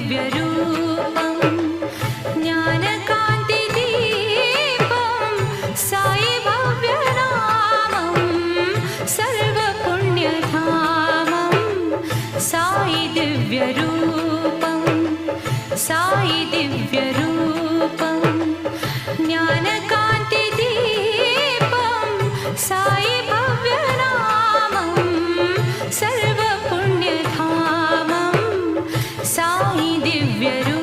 दिव्यरूपं ज्ञानकान्तिदीपं Sai भव्यनामं सर्वपुण्यधामं Sai दिव्यरूपं Sai दिव्यरूपं ज्ञानकान्तिदीपं Sai भव्यनामं सर्वपुण्यधामं Sai दिव्यरूपं